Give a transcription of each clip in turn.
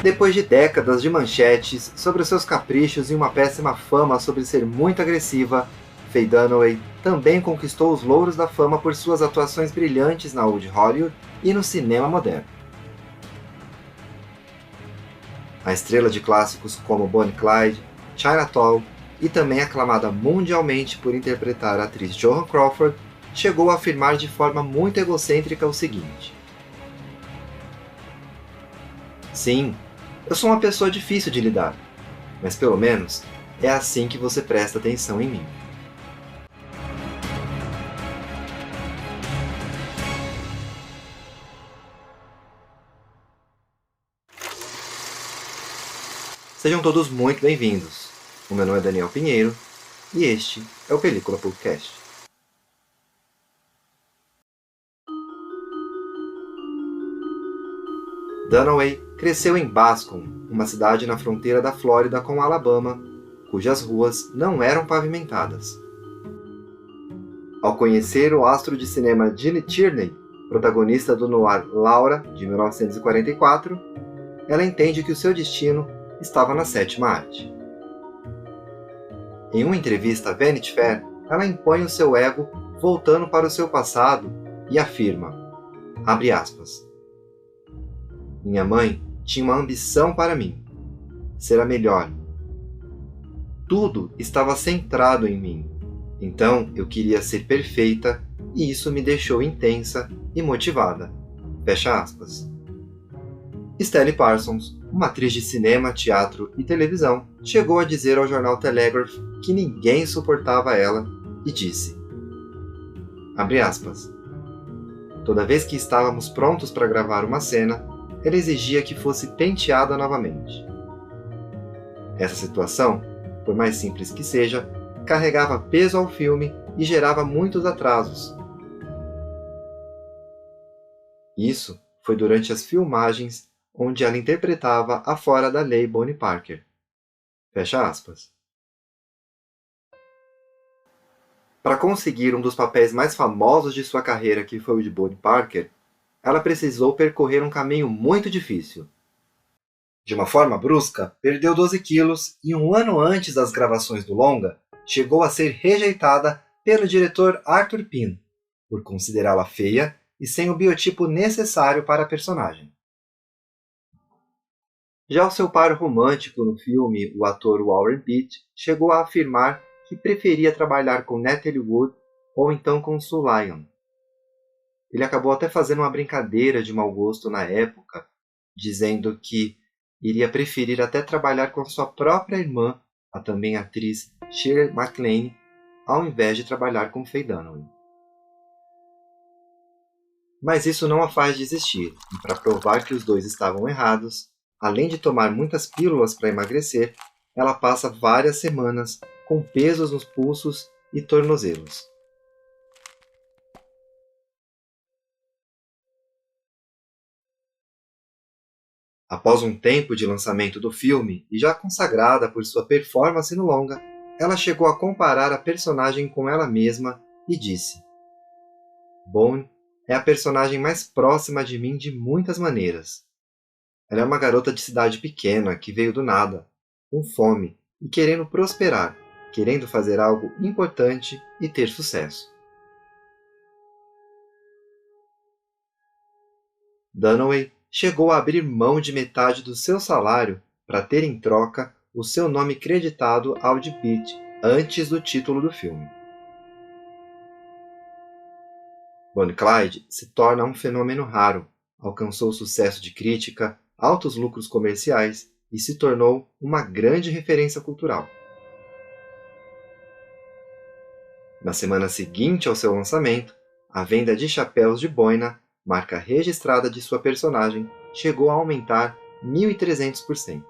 Depois de décadas de manchetes sobre os seus caprichos e uma péssima fama sobre ser muito agressiva, Faye Dunaway também conquistou os louros da fama por suas atuações brilhantes na Old Hollywood e no cinema moderno. A estrela de clássicos como Bonnie e Clyde, Chinatown e também aclamada mundialmente por interpretar a atriz Joan Crawford, chegou a afirmar de forma muito egocêntrica o seguinte: "Sim, eu sou uma pessoa difícil de lidar, mas pelo menos é assim que você presta atenção em mim." Sejam todos muito bem-vindos. O meu nome é Daniel Pinheiro e este é o Película Podcast. Dunaway cresceu em Bascom, uma cidade na fronteira da Flórida com Alabama, cujas ruas não eram pavimentadas. Ao conhecer o astro de cinema Gene Tierney, protagonista do noir Laura, de 1944, ela entende que o seu destino estava na sétima arte. Em uma entrevista à Vanity Fair, ela impõe o seu ego voltando para o seu passado e afirma, abre aspas, "Minha mãe tinha uma ambição para mim, ser a melhor. Tudo estava centrado em mim, então eu queria ser perfeita e isso me deixou intensa e motivada." Fecha aspas. Stelly Parsons, uma atriz de cinema, teatro e televisão, chegou a dizer ao jornal Telegraph que ninguém suportava ela e disse, abre aspas, "Toda vez que estávamos prontos para gravar uma cena, ela exigia que fosse penteada novamente. Essa situação, por mais simples que seja, carregava peso ao filme e gerava muitos atrasos. Isso foi durante as filmagens onde ela interpretava a fora da lei Bonnie Parker." Fecha aspas. Para conseguir um dos papéis mais famosos de sua carreira, que foi o de Bonnie Parker, ela precisou percorrer um caminho muito difícil. De uma forma brusca, perdeu 12 quilos e um ano antes das gravações do longa, chegou a ser rejeitada pelo diretor Arthur Penn, por considerá-la feia e sem o biotipo necessário para a personagem. Já o seu par romântico no filme, o ator Warren Beatty, chegou a afirmar que preferia trabalhar com Natalie Wood ou então com Sue Lyon. Ele acabou até fazendo uma brincadeira de mau gosto na época, dizendo que iria preferir até trabalhar com sua própria irmã, a também atriz Shirley MacLaine, ao invés de trabalhar com Faye Dunaway. Mas isso não a faz desistir, e para provar que os dois estavam errados, além de tomar muitas pílulas para emagrecer, ela passa várias semanas com pesos nos pulsos e tornozelos. Após um tempo de lançamento do filme, e já consagrada por sua performance no longa, ela chegou a comparar a personagem com ela mesma e disse: "Bonnie é a personagem mais próxima de mim de muitas maneiras. Ela é uma garota de cidade pequena que veio do nada, com fome e querendo prosperar, querendo fazer algo importante e ter sucesso." Dunaway chegou a abrir mão de metade do seu salário para ter em troca o seu nome creditado ao de Beatty antes do título do filme. Bonnie e Clyde se torna um fenômeno raro, alcançou sucesso de crítica, altos lucros comerciais e se tornou uma grande referência cultural. Na semana seguinte ao seu lançamento, a venda de chapéus de boina, marca registrada de sua personagem, chegou a aumentar 1.300%.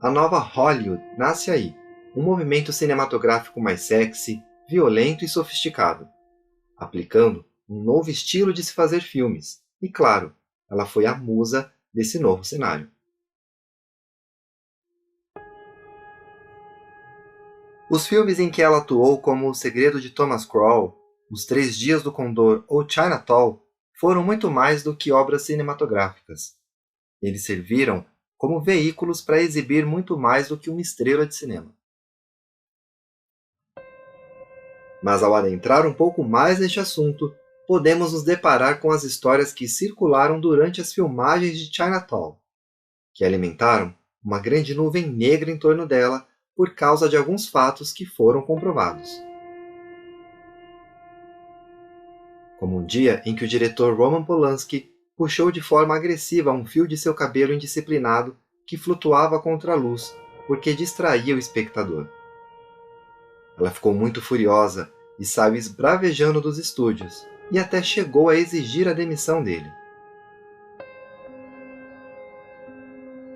A nova Hollywood nasce aí, um movimento cinematográfico mais sexy, violento e sofisticado, aplicando um novo estilo de se fazer filmes, e claro, ela foi a musa desse novo cenário. Os filmes em que ela atuou, como O Segredo de Thomas Crown, Os Três Dias do Condor ou Chinatown, foram muito mais do que obras cinematográficas. Eles serviram como veículos para exibir muito mais do que uma estrela de cinema. Mas ao adentrar um pouco mais neste assunto, podemos nos deparar com as histórias que circularam durante as filmagens de Chinatown, que alimentaram uma grande nuvem negra em torno dela por causa de alguns fatos que foram comprovados. Como um dia em que o diretor Roman Polanski puxou de forma agressiva um fio de seu cabelo indisciplinado que flutuava contra a luz, porque distraía o espectador. Ela ficou muito furiosa e saiu esbravejando dos estúdios, e até chegou a exigir a demissão dele.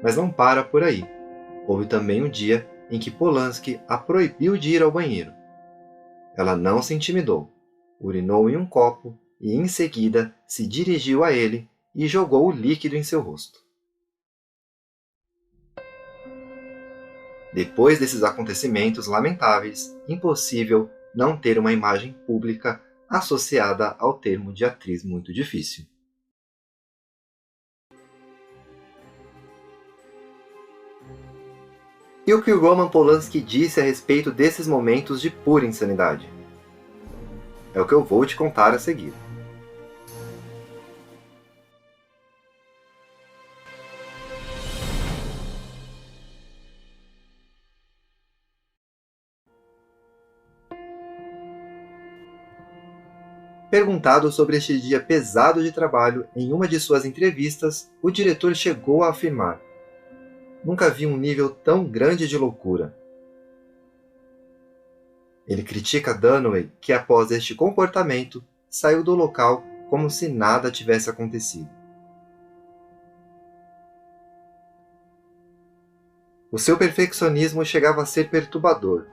Mas não para por aí. Houve também um dia em que Polanski a proibiu de ir ao banheiro. Ela não se intimidou, urinou em um copo e, em seguida, se dirigiu a ele e jogou o líquido em seu rosto. Depois desses acontecimentos lamentáveis, impossível não ter uma imagem pública associada ao termo de atriz muito difícil. E o que Roman Polanski disse a respeito desses momentos de pura insanidade? É o que eu vou te contar a seguir. Perguntado sobre este dia pesado de trabalho em uma de suas entrevistas, o diretor chegou a afirmar: "Nunca vi um nível tão grande de loucura." Ele critica Dunaway, que após este comportamento, saiu do local como se nada tivesse acontecido. O seu perfeccionismo chegava a ser perturbador.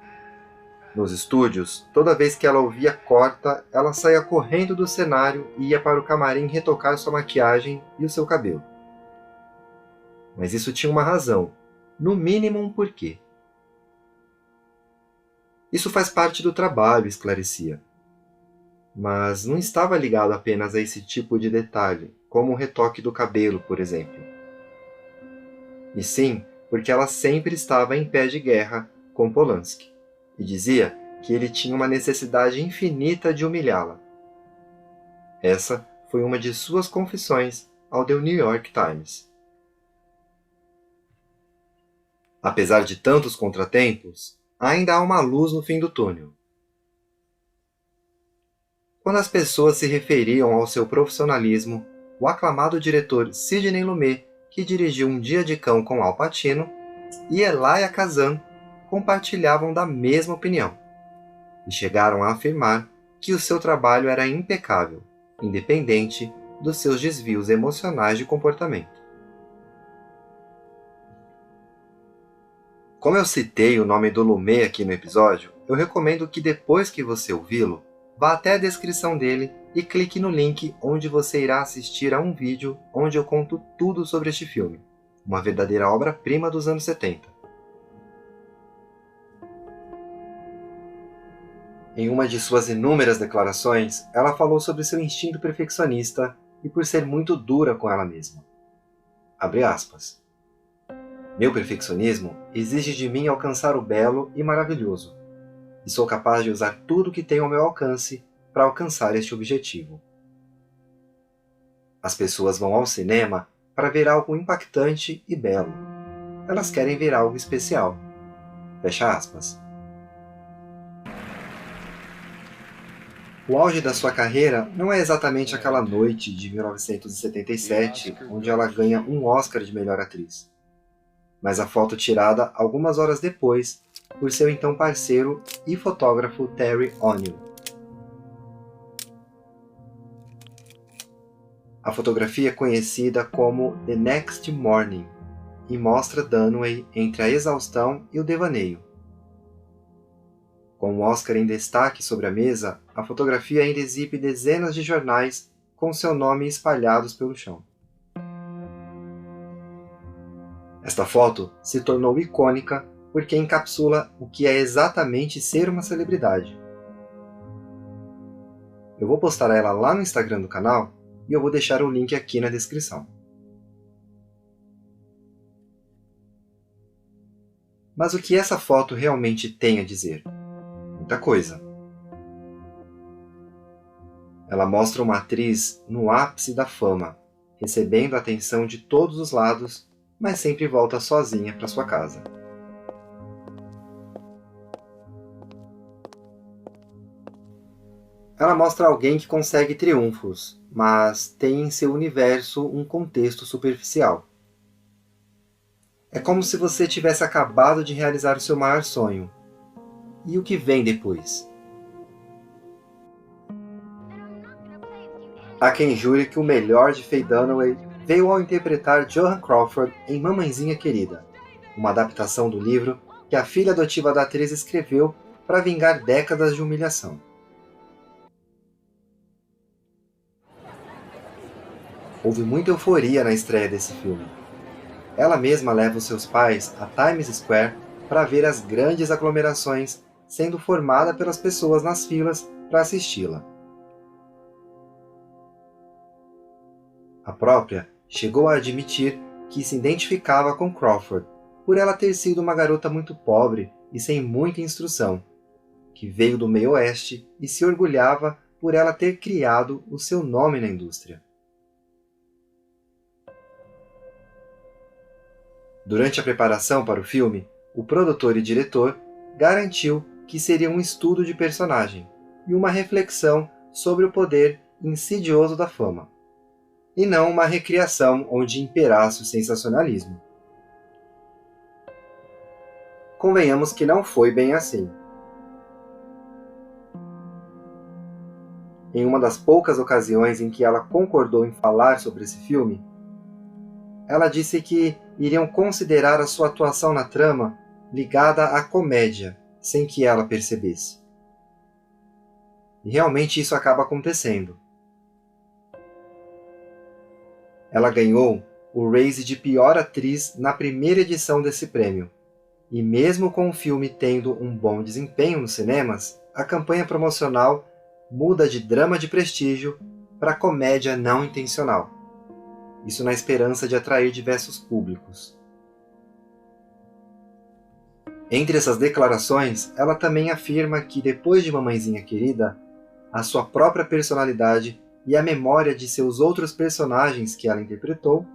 Nos estúdios, toda vez que ela ouvia corta, ela saía correndo do cenário e ia para o camarim retocar sua maquiagem e o seu cabelo. Mas isso tinha uma razão, no mínimo um porquê. Isso faz parte do trabalho, esclarecia. Mas não estava ligado apenas a esse tipo de detalhe, como o retoque do cabelo, por exemplo. E sim, porque ela sempre estava em pé de guerra com Polanski, e dizia que ele tinha uma necessidade infinita de humilhá-la. Essa foi uma de suas confissões ao The New York Times. Apesar de tantos contratempos, ainda há uma luz no fim do túnel. Quando as pessoas se referiam ao seu profissionalismo, o aclamado diretor Sidney Lumet, que dirigiu Um Dia de Cão com Al Pacino, e Elia Kazan compartilhavam da mesma opinião, e chegaram a afirmar que o seu trabalho era impecável, independente dos seus desvios emocionais de comportamento. Como eu citei o nome do Lumet aqui no episódio, eu recomendo que depois que você ouvi-lo, vá até a descrição dele e clique no link onde você irá assistir a um vídeo onde eu conto tudo sobre este filme, uma verdadeira obra-prima dos anos 70. Em uma de suas inúmeras declarações, ela falou sobre seu instinto perfeccionista e por ser muito dura com ela mesma. Abre aspas. "Meu perfeccionismo exige de mim alcançar o belo e maravilhoso, e sou capaz de usar tudo que tenho ao meu alcance para alcançar este objetivo. As pessoas vão ao cinema para ver algo impactante e belo. Elas querem ver algo especial." Fecha aspas. O auge da sua carreira não é exatamente aquela noite de 1977, onde ela ganha um Oscar de melhor atriz, mas a foto tirada algumas horas depois por seu então parceiro e fotógrafo Terry O'Neill. A fotografia é conhecida como The Next Morning e mostra Dunaway entre a exaustão e o devaneio. Com o Oscar em destaque sobre a mesa, a fotografia ainda exibe dezenas de jornais com seu nome espalhados pelo chão. Esta foto se tornou icônica porque encapsula o que é exatamente ser uma celebridade. Eu vou postar ela lá no Instagram do canal, e eu vou deixar o link aqui na descrição. Mas o que essa foto realmente tem a dizer? Muita coisa. Ela mostra uma atriz no ápice da fama, recebendo a atenção de todos os lados, mas sempre volta sozinha para sua casa. Ela mostra alguém que consegue triunfos, mas tem em seu universo um contexto superficial. É como se você tivesse acabado de realizar o seu maior sonho. E o que vem depois? Há quem jure que o melhor de Faye Dunaway veio ao interpretar Joan Crawford em Mamãezinha Querida, uma adaptação do livro que a filha adotiva da atriz escreveu para vingar décadas de humilhação. Houve muita euforia na estreia desse filme. Ela mesma leva os seus pais a Times Square para ver as grandes aglomerações sendo formada pelas pessoas nas filas para assisti-la. A própria chegou a admitir que se identificava com Crawford por ela ter sido uma garota muito pobre e sem muita instrução, que veio do meio oeste e se orgulhava por ela ter criado o seu nome na indústria. Durante a preparação para o filme, o produtor e diretor garantiu que seria um estudo de personagem e uma reflexão sobre o poder insidioso da fama, e não uma recriação onde imperasse o sensacionalismo. Convenhamos que não foi bem assim. Em uma das poucas ocasiões em que ela concordou em falar sobre esse filme, ela disse que iriam considerar a sua atuação na trama ligada à comédia, sem que ela percebesse. E realmente isso acaba acontecendo. Ela ganhou o Razzie de pior atriz na primeira edição desse prêmio, e mesmo com o filme tendo um bom desempenho nos cinemas, a campanha promocional muda de drama de prestígio para comédia não intencional. Isso na esperança de atrair diversos públicos. Entre essas declarações, ela também afirma que depois de Mamãezinha Querida, a sua própria personalidade e a memória de seus outros personagens que ela interpretou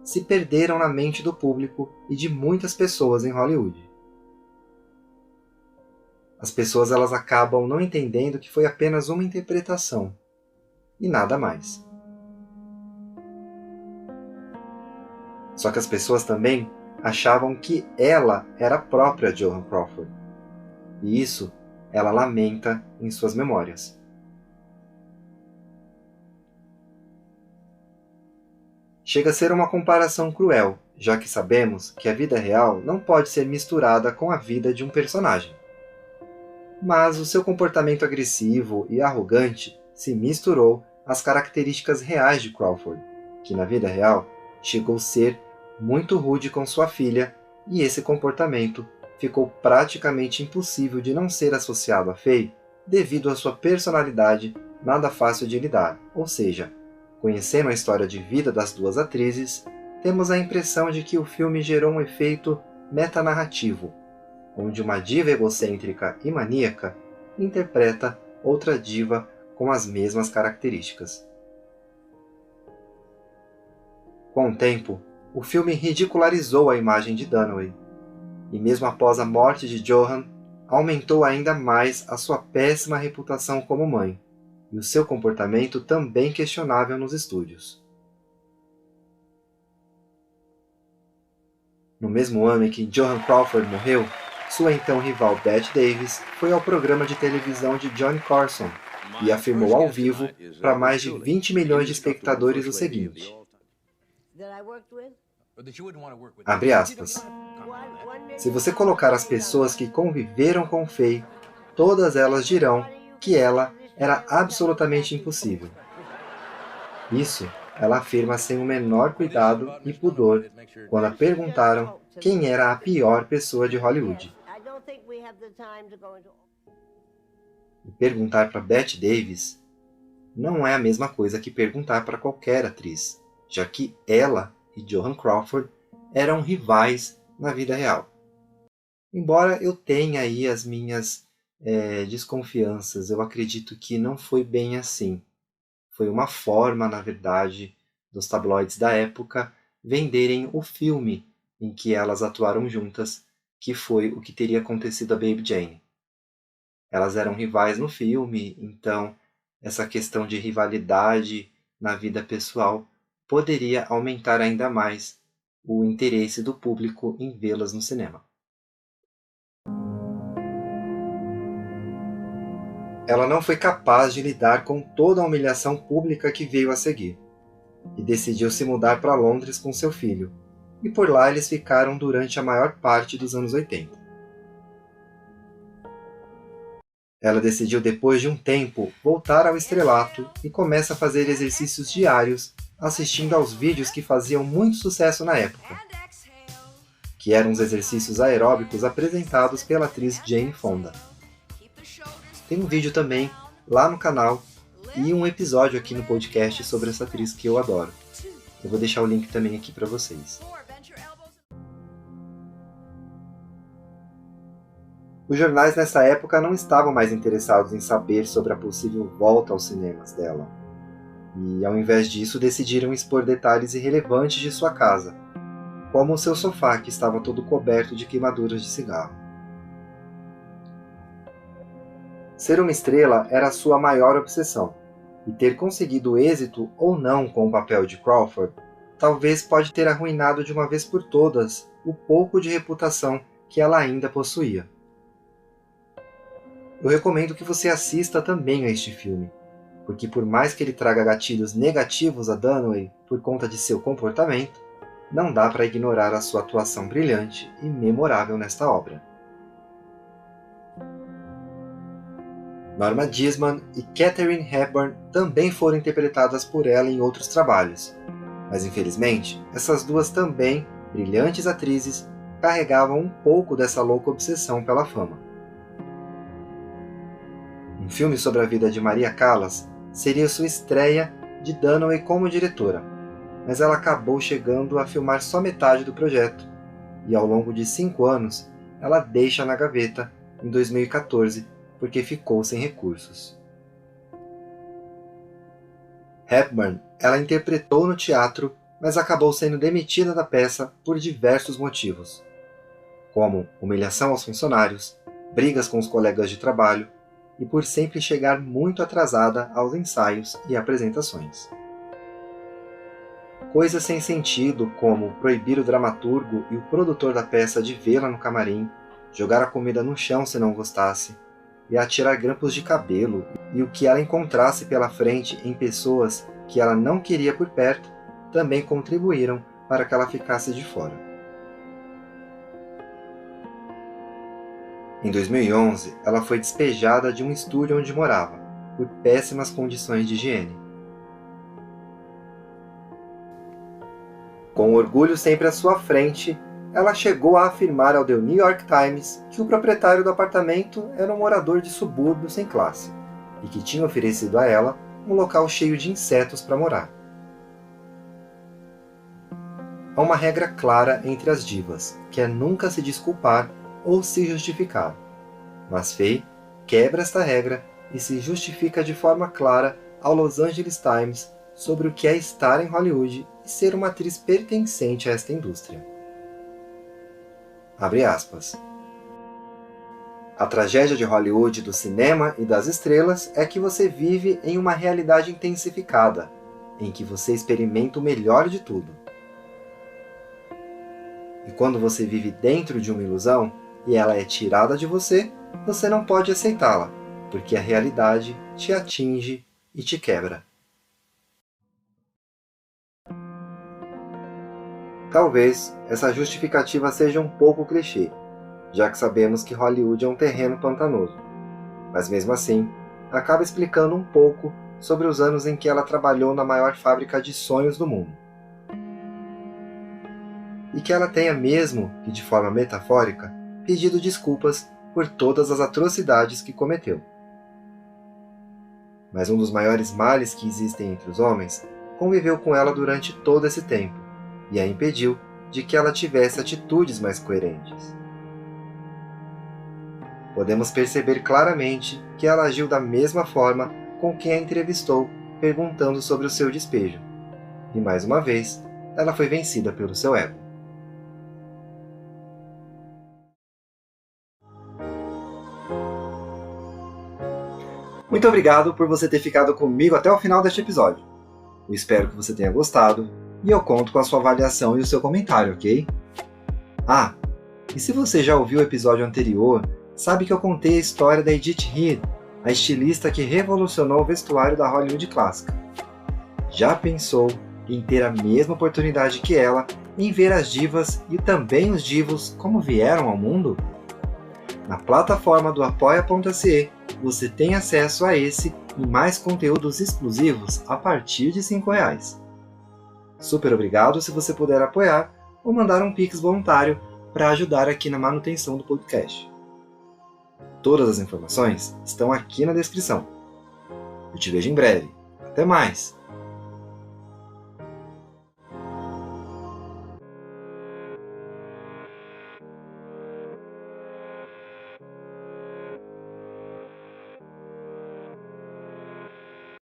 se perderam na mente do público e de muitas pessoas em Hollywood. As pessoas elas acabam não entendendo que foi apenas uma interpretação e nada mais. Só que as pessoas também achavam que ela era a própria Joan Crawford. E isso ela lamenta em suas memórias. Chega a ser uma comparação cruel, já que sabemos que a vida real não pode ser misturada com a vida de um personagem. Mas o seu comportamento agressivo e arrogante se misturou às características reais de Crawford, que na vida real chegou a ser muito rude com sua filha, e esse comportamento ficou praticamente impossível de não ser associado a Faye devido à sua personalidade nada fácil de lidar. Ou seja, conhecendo a história de vida das duas atrizes, temos a impressão de que o filme gerou um efeito metanarrativo, onde uma diva egocêntrica e maníaca interpreta outra diva com as mesmas características. Com o tempo, o filme ridicularizou a imagem de Dunaway, e mesmo após a morte de Joan, aumentou ainda mais a sua péssima reputação como mãe, e o seu comportamento também questionável nos estúdios. No mesmo ano em que Joan Crawford morreu, sua então rival Bette Davis foi ao programa de televisão de Johnny Carson e afirmou ao vivo para mais de 20 milhões de espectadores o seguinte: abre aspas. Se você colocar as pessoas que conviveram com Faye, todas elas dirão que ela era absolutamente impossível. Isso ela afirma sem o menor cuidado e pudor quando a perguntaram quem era a pior pessoa de Hollywood. E perguntar para Bette Davis não é a mesma coisa que perguntar para qualquer atriz, já que ela e Joan Crawford eram rivais na vida real. Embora eu tenha aí as minhas desconfianças, eu acredito que não foi bem assim. Foi uma forma, na verdade, dos tabloides da época venderem o filme em que elas atuaram juntas, que foi o que teria acontecido a Baby Jane. Elas eram rivais no filme, então essa questão de rivalidade na vida pessoal poderia aumentar ainda mais o interesse do público em vê-las no cinema. Ela não foi capaz de lidar com toda a humilhação pública que veio a seguir, e decidiu se mudar para Londres com seu filho, e por lá eles ficaram durante a maior parte dos anos 80. Ela decidiu depois de um tempo voltar ao estrelato e começa a fazer exercícios diários assistindo aos vídeos que faziam muito sucesso na época, que eram os exercícios aeróbicos apresentados pela atriz Jane Fonda. Tem um vídeo também lá no canal e um episódio aqui no podcast sobre essa atriz que eu adoro. Eu vou deixar o link também aqui para vocês. Os jornais nessa época não estavam mais interessados em saber sobre a possível volta aos cinemas dela. E, ao invés disso, decidiram expor detalhes irrelevantes de sua casa, como o seu sofá que estava todo coberto de queimaduras de cigarro. Ser uma estrela era a sua maior obsessão, e ter conseguido êxito ou não com o papel de Crawford talvez pode ter arruinado de uma vez por todas o pouco de reputação que ela ainda possuía. Eu recomendo que você assista também a este filme, porque por mais que ele traga gatilhos negativos a Dunaway por conta de seu comportamento, não dá para ignorar a sua atuação brilhante e memorável nesta obra. Norma Desmond e Katharine Hepburn também foram interpretadas por ela em outros trabalhos, mas infelizmente essas duas também, brilhantes atrizes, carregavam um pouco dessa louca obsessão pela fama. Um filme sobre a vida de Maria Callas seria sua estreia de Dunaway como diretora, mas ela acabou chegando a filmar só metade do projeto, e ao longo de 5 anos ela deixa na gaveta em 2014 porque ficou sem recursos. Hepburn ela interpretou no teatro, mas acabou sendo demitida da peça por diversos motivos, como humilhação aos funcionários, brigas com os colegas de trabalho e por sempre chegar muito atrasada aos ensaios e apresentações. Coisas sem sentido, como proibir o dramaturgo e o produtor da peça de vê-la no camarim, jogar a comida no chão se não gostasse, e atirar grampos de cabelo, e o que ela encontrasse pela frente em pessoas que ela não queria por perto, também contribuíram para que ela ficasse de fora. Em 2011, ela foi despejada de um estúdio onde morava, por péssimas condições de higiene. Com orgulho sempre à sua frente, ela chegou a afirmar ao The New York Times que o proprietário do apartamento era um morador de subúrbio sem classe, e que tinha oferecido a ela um local cheio de insetos para morar. Há uma regra clara entre as divas, que é nunca se desculpar ou se justificar. Mas Faye quebra esta regra e se justifica de forma clara ao Los Angeles Times sobre o que é estar em Hollywood e ser uma atriz pertencente a esta indústria. Abre aspas. A tragédia de Hollywood, do cinema e das estrelas é que você vive em uma realidade intensificada, em que você experimenta o melhor de tudo. E quando você vive dentro de uma ilusão e ela é tirada de você, você não pode aceitá-la, porque a realidade te atinge e te quebra. Talvez essa justificativa seja um pouco clichê, já que sabemos que Hollywood é um terreno pantanoso, mas mesmo assim, acaba explicando um pouco sobre os anos em que ela trabalhou na maior fábrica de sonhos do mundo. E que ela tenha mesmo, que de forma metafórica, pedido desculpas por todas as atrocidades que cometeu. Mas um dos maiores males que existem entre os homens conviveu com ela durante todo esse tempo e a impediu de que ela tivesse atitudes mais coerentes. Podemos perceber claramente que ela agiu da mesma forma com quem a entrevistou, perguntando sobre o seu despejo. E mais uma vez, ela foi vencida pelo seu ego. Muito obrigado por você ter ficado comigo até o final deste episódio. Eu espero que você tenha gostado e eu conto com a sua avaliação e o seu comentário, ok? Ah, e se você já ouviu o episódio anterior, sabe que eu contei a história da Edith Head, a estilista que revolucionou o vestuário da Hollywood clássica. Já pensou em ter a mesma oportunidade que ela em ver as divas e também os divos como vieram ao mundo? Na plataforma do apoia.se você tem acesso a esse e mais conteúdos exclusivos a partir de R$ 5. Super obrigado se você puder apoiar ou mandar um Pix voluntário para ajudar aqui na manutenção do podcast. Todas as informações estão aqui na descrição. Eu te vejo em breve. Até mais!